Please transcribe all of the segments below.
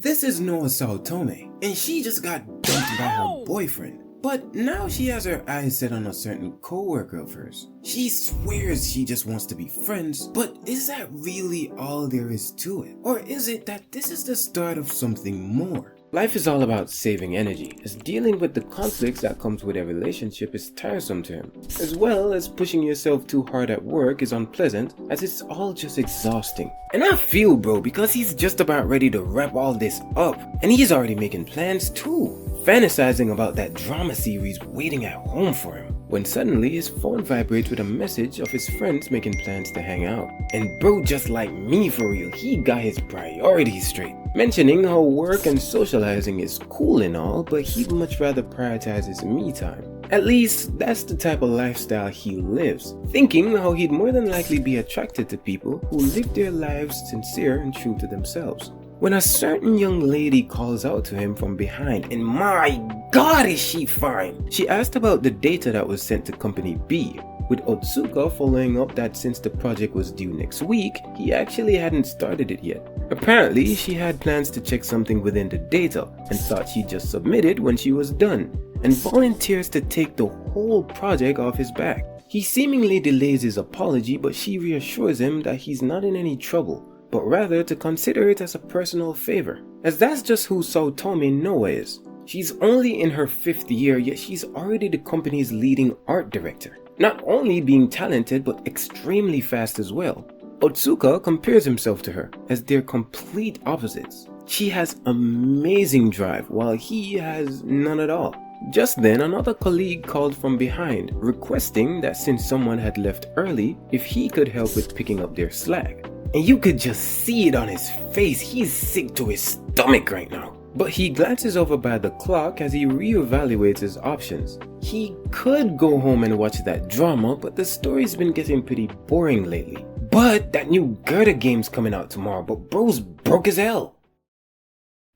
This is Noah Saotome, and she just got dumped by her boyfriend. But now she has her eyes set on a certain coworker of hers. She swears she just wants to be friends, but is that really all there is to it? Or is it that this is the start of something more? Life is all about saving energy, as dealing with the conflicts that comes with a relationship is tiresome to him, as well as pushing yourself too hard at work is unpleasant, as it's all just exhausting. And I feel bro, because he's just about ready to wrap all this up, and he's already making plans too, fantasizing about that drama series waiting at home for him, when suddenly his phone vibrates with a message of his friends making plans to hang out. And bro, just like me for real, he got his priorities straight, mentioning how work and socializing is cool and all, but he'd much rather prioritize his me time. At least, that's the type of lifestyle he lives, thinking how he'd more than likely be attracted to people who live their lives sincere and true to themselves. When a certain young lady calls out to him from behind, and my god is she fine! She asked about the data that was sent to Company B, with Otsuka following up that since the project was due next week, he actually hadn't started it yet. Apparently, she had plans to check something within the data, and thought she'd just submit it when she was done, and volunteers to take the whole project off his back. He seemingly delays his apology, but she reassures him that he's not in any trouble, but rather to consider it as a personal favor, as that's just who Saotome Noah is. She's only in her 5th year, yet she's already the company's leading art director, not only being talented but extremely fast as well. Otsuka compares himself to her, as they're complete opposites. She has amazing drive, while he has none at all. Just then, another colleague called from behind, requesting that since someone had left early, if he could help with picking up their slack. And you could just see it on his face, he's sick to his stomach right now. But he glances over by the clock as he reevaluates his options. He could go home and watch that drama, but the story's been getting pretty boring lately. But that new Gerda game's coming out tomorrow, but bro's broke as hell.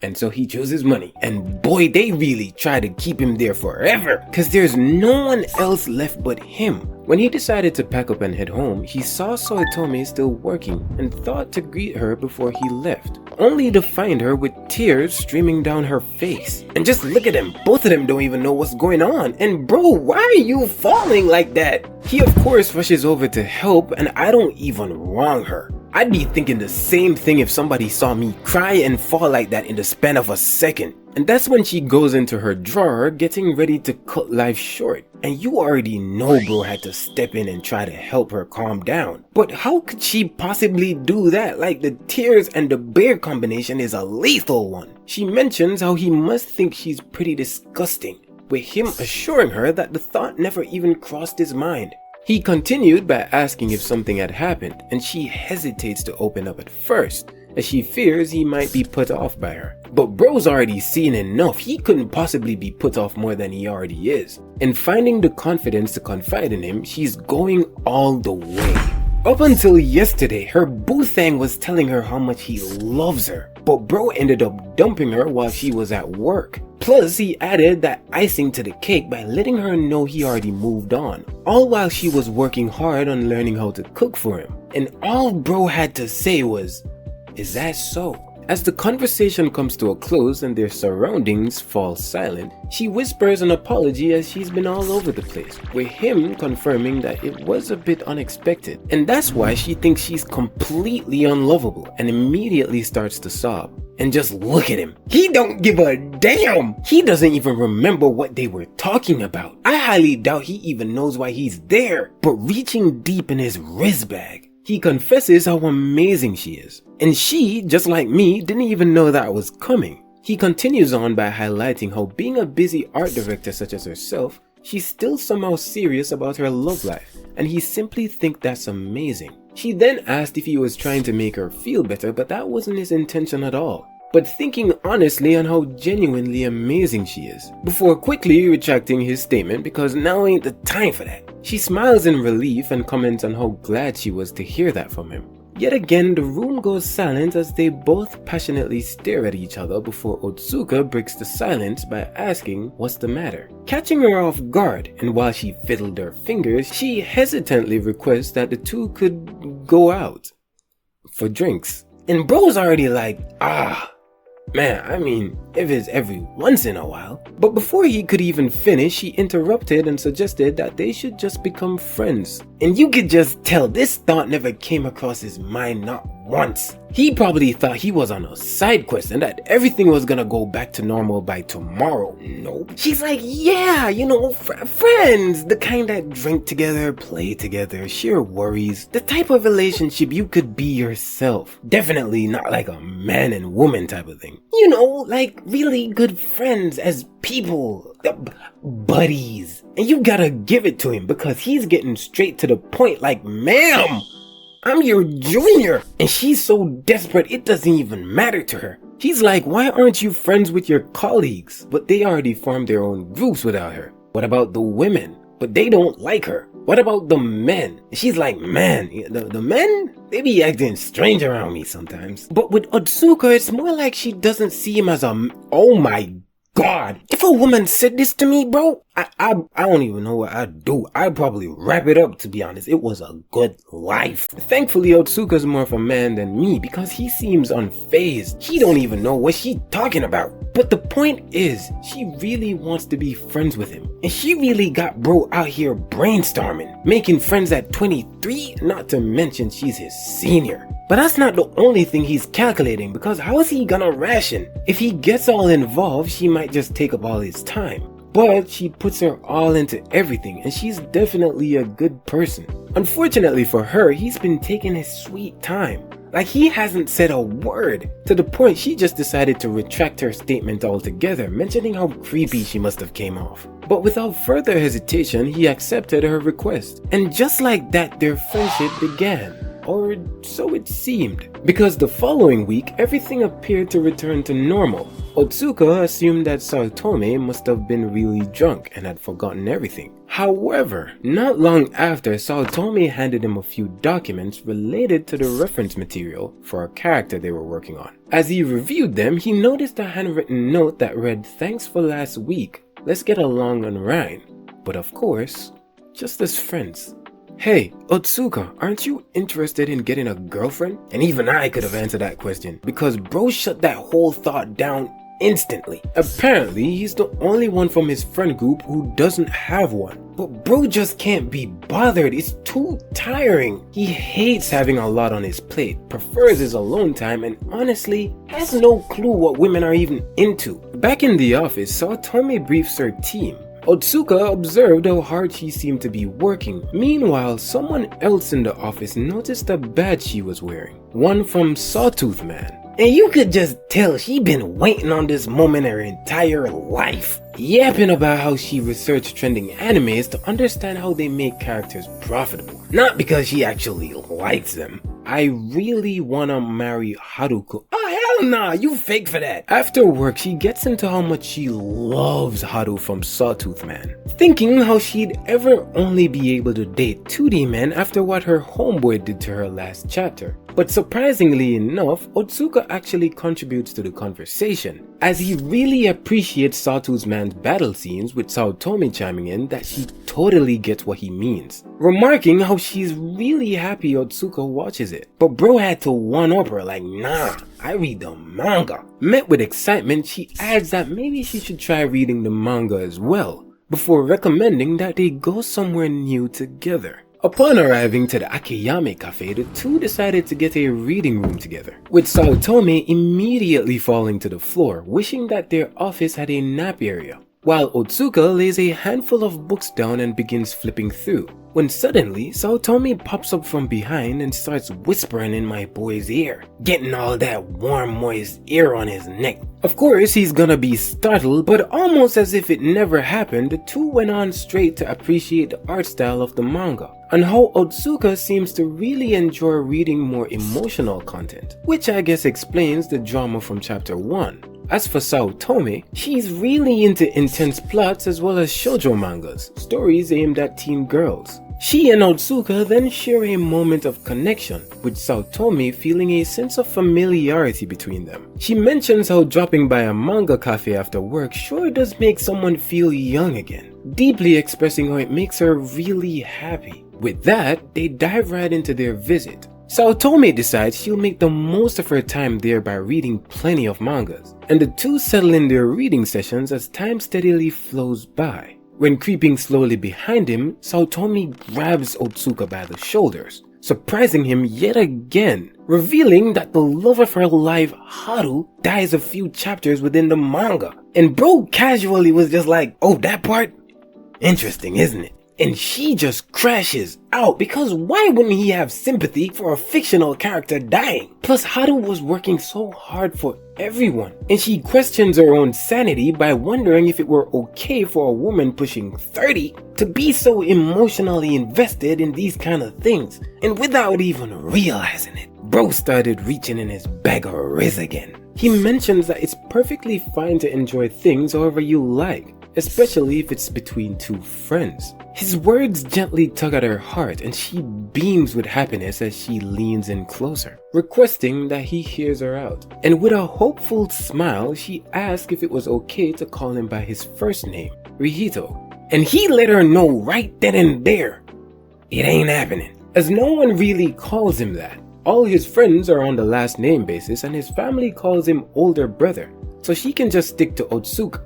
And so he chooses money, and boy, they really try to keep him there forever, cause there's no one else left but him. When he decided to pack up and head home, he saw Saotome still working and thought to greet her before he left, only to find her with tears streaming down her face. And just look at them, both of them don't even know what's going on. And bro, why are you falling like that? He of course rushes over to help, and I don't even wrong her. I'd be thinking the same thing if somebody saw me cry and fall like that in the span of a second. And that's when she goes into her drawer, getting ready to cut life short. And you already know bro had to step in and try to help her calm down. But how could she possibly do that? Like, the tears and the bear combination is a lethal one. She mentions how he must think she's pretty disgusting, with him assuring her that the thought never even crossed his mind. He continued by asking if something had happened, and she hesitates to open up at first, as she fears he might be put off by her. But bro's already seen enough, he couldn't possibly be put off more than he already is. And finding the confidence to confide in him, she's going all the way. Up until yesterday, her boo thang was telling her how much he loves her, but bro ended up dumping her while she was at work. Plus, he added that icing to the cake by letting her know he already moved on, all while she was working hard on learning how to cook for him. And all bro had to say was, "Is that so?" As the conversation comes to a close and their surroundings fall silent, she whispers an apology as she's been all over the place, with him confirming that it was a bit unexpected. And that's why she thinks she's completely unlovable and immediately starts to sob. And just look at him. He don't give a damn. He doesn't even remember what they were talking about. I highly doubt he even knows why he's there. But reaching deep in his wrist bag, he confesses how amazing she is. And she, just like me, didn't even know that was coming. He continues on by highlighting how being a busy art director such as herself, she's still somehow serious about her love life, and he simply thinks that's amazing. She then asked if he was trying to make her feel better, but that wasn't his intention at all, but thinking honestly on how genuinely amazing she is, before quickly retracting his statement because now ain't the time for that. She smiles in relief and comments on how glad she was to hear that from him. Yet again, the room goes silent as they both passionately stare at each other before Otsuka breaks the silence by asking what's the matter, catching her off guard, and while she fiddled her fingers, she hesitantly requests that the two could go out for drinks. And bro's already like, Man, I mean, if it's every once in a while. But before he could even finish, she interrupted and suggested that they should just become friends. And you could just tell this thought never came across his mind not once. He probably thought he was on a side quest and that everything was gonna go back to normal by tomorrow. Nope. She's like, yeah, friends. The kind that drink together, play together, share worries. The type of relationship you could be yourself. Definitely not like a man and woman type of thing. Like really good friends as people. Buddies. And you gotta give it to him because he's getting straight to the point like, ma'am, I'm your junior. And she's so desperate it doesn't even matter to her. She's like, why aren't you friends with your colleagues? But they already formed their own groups without her. What about the women? But they don't like her. What about the men? She's like, man, the men? They be acting strange around me sometimes. But with Otsuka, it's more like she doesn't see him as oh my God. If a woman said this to me, bro, I don't even know what I'd do. I'd probably wrap it up, to be honest. It was a good life. Thankfully, Otsuka's more of a man than me because he seems unfazed. He don't even know what she's talking about. But the point is, she really wants to be friends with him. And she really got bro out here brainstorming, making friends at 23, not to mention she's his senior. But that's not the only thing he's calculating because how is he gonna ration? If he gets all involved, she might just take up all his time. But she puts her all into everything and she's definitely a good person. Unfortunately for her, he's been taking his sweet time. Like he hasn't said a word, to the point she just decided to retract her statement altogether, mentioning how creepy she must have came off. But without further hesitation, he accepted her request. And just like that, their friendship began. Or so it seemed. Because the following week, everything appeared to return to normal. Otsuka assumed that Saotome must have been really drunk and had forgotten everything. However, not long after, Saotome handed him a few documents related to the reference material for a character they were working on. As he reviewed them, he noticed a handwritten note that read, "Thanks for last week. Let's get along on Rhine. But of course, just as friends." Hey, Otsuka, aren't you interested in getting a girlfriend? And even I could have answered that question because bro shut that whole thought down instantly. Apparently, he's the only one from his friend group who doesn't have one. But bro just can't be bothered. It's too tiring. He hates having a lot on his plate, prefers his alone time, and honestly, has no clue what women are even into. Back in the office, Saotome briefs her team. Otsuka observed how hard she seemed to be working. Meanwhile, someone else in the office noticed a badge she was wearing. One from Sawtooth Man. And you could just tell she'd been waiting on this moment her entire life. Yapping about how she researched trending animes to understand how they make characters profitable. Not because she actually likes them. I really wanna marry Haruko. Oh hell nah, you fake for that. After work, she gets into how much she loves Haru from Sawtooth Man. Thinking how she'd ever only be able to date 2D men after what her homeboy did to her last chapter. But surprisingly enough, Otsuka actually contributes to the conversation, as he really appreciates Sawtooth Man's battle scenes, with Saotome chiming in that she totally gets what he means, remarking how she's really happy Otsuka watches it. But bro had to one-up her like, nah, I read the manga. Met with excitement, she adds that maybe she should try reading the manga as well, before recommending that they go somewhere new together. Upon arriving to the Akiyame cafe, the two decided to get a reading room together, with Saotome immediately falling to the floor, wishing that their office had a nap area, while Otsuka lays a handful of books down and begins flipping through, when suddenly Saotome pops up from behind and starts whispering in my boy's ear, getting all that warm moist air on his neck. Of course he's gonna be startled, but almost as if it never happened, the two went on straight to appreciate the art style of the manga, and how Otsuka seems to really enjoy reading more emotional content, which I guess explains the drama from chapter 1. As for Saotome, she's really into intense plots as well as shoujo mangas, stories aimed at teen girls. She and Otsuka then share a moment of connection, with Saotome feeling a sense of familiarity between them. She mentions how dropping by a manga cafe after work sure does make someone feel young again, deeply expressing how it makes her really happy. With that, they dive right into their visit. Saotome decides she'll make the most of her time there by reading plenty of mangas, and the two settle in their reading sessions as time steadily flows by. When creeping slowly behind him, Saotome grabs Otsuka by the shoulders, surprising him yet again, revealing that the love of her life, Haru, dies a few chapters within the manga. And bro casually was just like, oh, that part? Interesting, isn't it? And she just crashes out because why wouldn't he have sympathy for a fictional character dying? Plus Haru was working so hard for everyone, and she questions her own sanity by wondering if it were okay for a woman pushing 30 to be so emotionally invested in these kind of things, and without even realizing it, bro started reaching in his bag of riz again. He mentions that it's perfectly fine to enjoy things however you like, especially if it's between two friends. His words gently tug at her heart and she beams with happiness as she leans in closer, requesting that he hears her out. And with a hopeful smile, she asks if it was okay to call him by his first name, Rihito. And he let her know right then and there, it ain't happening, as no one really calls him that. All his friends are on the last name basis and his family calls him older brother, so she can just stick to Otsuka.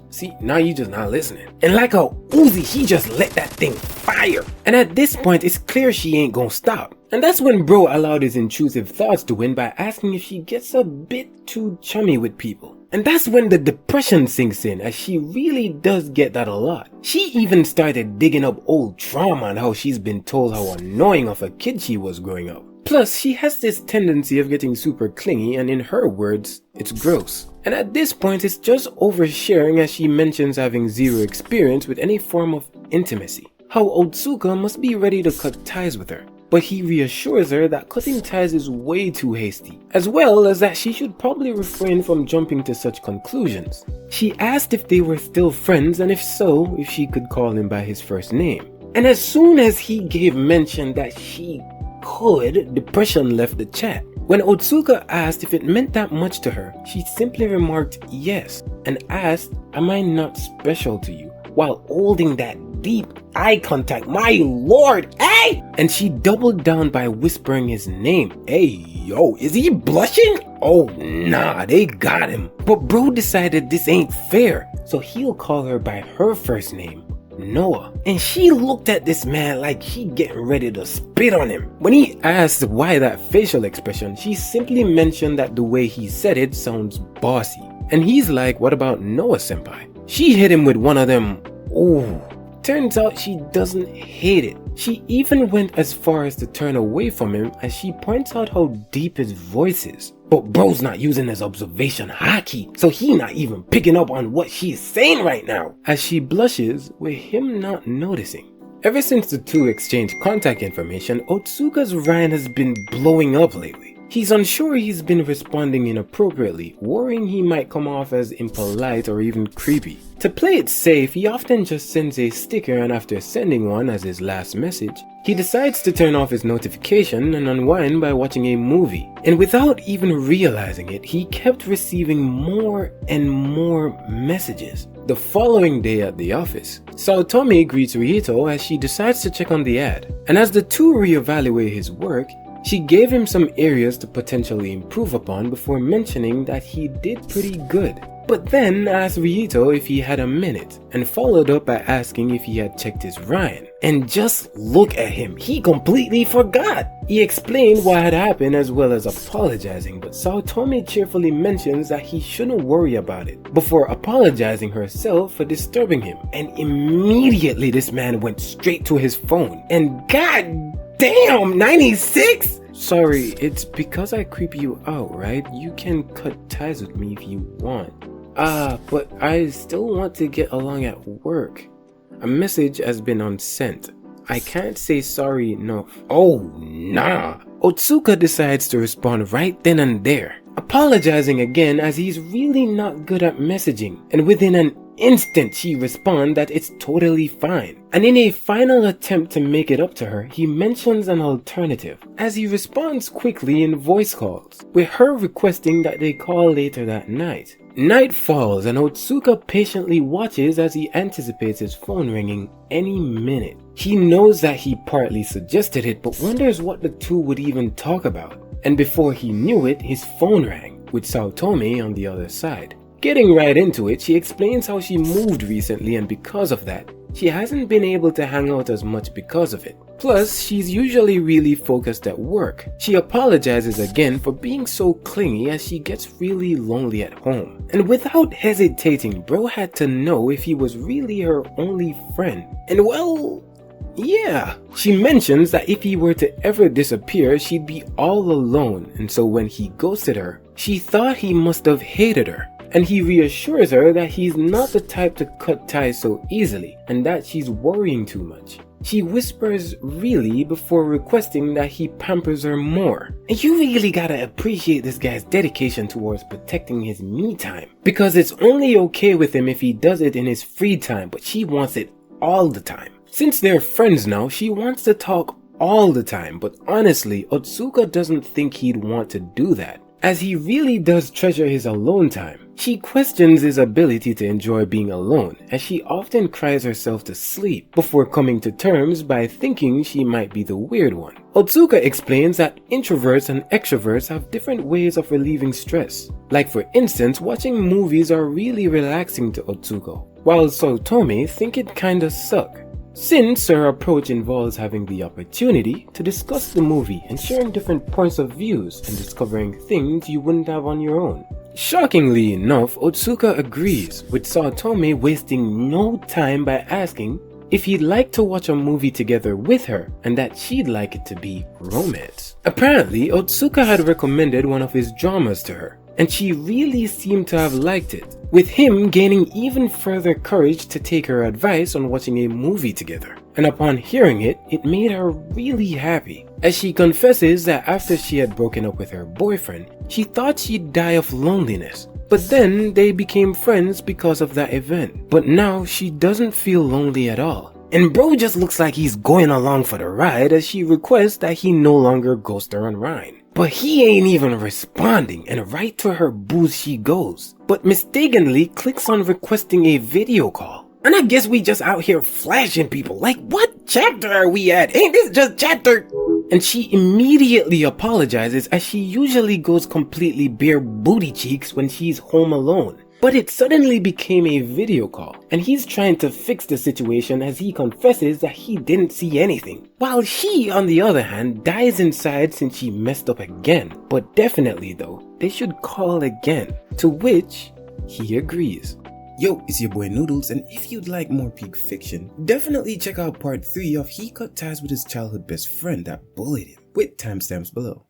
See, now you just not listening. And like a Uzi, he just let that thing fire. And at this point, it's clear she ain't gonna stop. And that's when bro allowed his intrusive thoughts to win by asking if she gets a bit too chummy with people. And that's when the depression sinks in, as she really does get that a lot. She even started digging up old trauma and how she's been told how annoying of a kid she was growing up. Plus, she has this tendency of getting super clingy, and in her words, it's gross. And at this point, it's just oversharing as she mentions having zero experience with any form of intimacy. How Otsuka must be ready to cut ties with her, but he reassures her that cutting ties is way too hasty, as well as that she should probably refrain from jumping to such conclusions. She asked if they were still friends, and if so, if she could call him by his first name. And as soon as he gave mention that she could, depression left the chat. When Otsuka asked if it meant that much to her, she simply remarked yes, and asked, am I not special to you? While holding that deep eye contact, my lord, hey! And she doubled down by whispering his name. Hey, yo, is he blushing? Oh, nah, they got him. But bro decided this ain't fair, so he'll call her by her first name, Noah. And she looked at this man like he getting ready to spit on him. When he asked why that facial expression, she simply mentioned that the way he said it sounds bossy. And he's like, what about Noah senpai? She hit him with one of them, ooh. Turns out she doesn't hate it. She even went as far as to turn away from him as she points out how deep his voice is. But bro's not using his observation haki, so he not even picking up on what she's saying right now, as she blushes with him not noticing. Ever since the two exchanged contact information, Otsuka's Ryan has been blowing up lately. He's unsure he's been responding inappropriately, worrying he might come off as impolite or even creepy. To play it safe, he often just sends a sticker, and after sending one as his last message, he decides to turn off his notification and unwind by watching a movie. And without even realizing it, he kept receiving more and more messages. The following day at the office, Saotome greets Rihito as she decides to check on the ad. And as the two reevaluate his work, she gave him some areas to potentially improve upon before mentioning that he did pretty good. But then asked Rihito if he had a minute, and followed up by asking if he had checked his Ryan. And just look at him, he completely forgot. He explained what had happened as well as apologizing, but Saotome cheerfully mentions that he shouldn't worry about it, before apologizing herself for disturbing him. And immediately this man went straight to his phone, and god damn, 96? Sorry, it's because I creep you out, right? You can cut ties with me if you want. But I still want to get along at work. A message has been unsent. I can't say sorry enough. Oh, nah. Otsuka decides to respond right then and there, apologizing again as he's really not good at messaging. And within an instant she responds that it's totally fine. And in a final attempt to make it up to her, he mentions an alternative, as he responds quickly in voice calls, with her requesting that they call later that night. Night falls and Otsuka patiently watches as he anticipates his phone ringing any minute. He knows that he partly suggested it, but wonders what the two would even talk about. And before he knew it, his phone rang, with Saotome on the other side. Getting right into it, she explains how she moved recently, and because of that, she hasn't been able to hang out as much because of it. Plus, she's usually really focused at work. She apologizes again for being so clingy as she gets really lonely at home. And without hesitating, bro had to know if he was really her only friend. And well, yeah. She mentions that if he were to ever disappear, she'd be all alone, and so when he ghosted her, she thought he must have hated her. And he reassures her that he's not the type to cut ties so easily, and that she's worrying too much. She whispers really before requesting that he pampers her more. And you really gotta appreciate this guy's dedication towards protecting his me time, because it's only okay with him if he does it in his free time, but she wants it all the time. Since they're friends now, she wants to talk all the time, but honestly, Otsuka doesn't think he'd want to do that, as he really does treasure his alone time. She questions his ability to enjoy being alone, as she often cries herself to sleep before coming to terms by thinking she might be the weird one. Otsuka explains that introverts and extroverts have different ways of relieving stress. Like for instance, watching movies are really relaxing to Otsuka, while Saotome think it kinda suck, since her approach involves having the opportunity to discuss the movie and sharing different points of views and discovering things you wouldn't have on your own. Shockingly enough, Otsuka agrees, with Saotome wasting no time by asking if he'd like to watch a movie together with her and that she'd like it to be romance. Apparently, Otsuka had recommended one of his dramas to her, and she really seemed to have liked it, with him gaining even further courage to take her advice on watching a movie together. And upon hearing it, it made her really happy, as she confesses that after she had broken up with her boyfriend, she thought she'd die of loneliness. But then they became friends because of that event. But now she doesn't feel lonely at all. And bro just looks like he's going along for the ride, as she requests that he no longer ghost her on Rhine. But he ain't even responding, and right to her booze she goes, but mistakenly clicks on requesting a video call. And I guess we just out here flashing people, like what chapter are we at? Ain't this just chapter? And she immediately apologizes, as she usually goes completely bare booty cheeks when she's home alone. But it suddenly became a video call, and he's trying to fix the situation as he confesses that he didn't see anything. While she, on the other hand, dies inside since she messed up again. But definitely though, they should call again, to which he agrees. Yo, it's your boy Noodles, and if you'd like more peak fiction, definitely check out part 3 of He Cut Ties with his childhood best friend that bullied him, with timestamps below.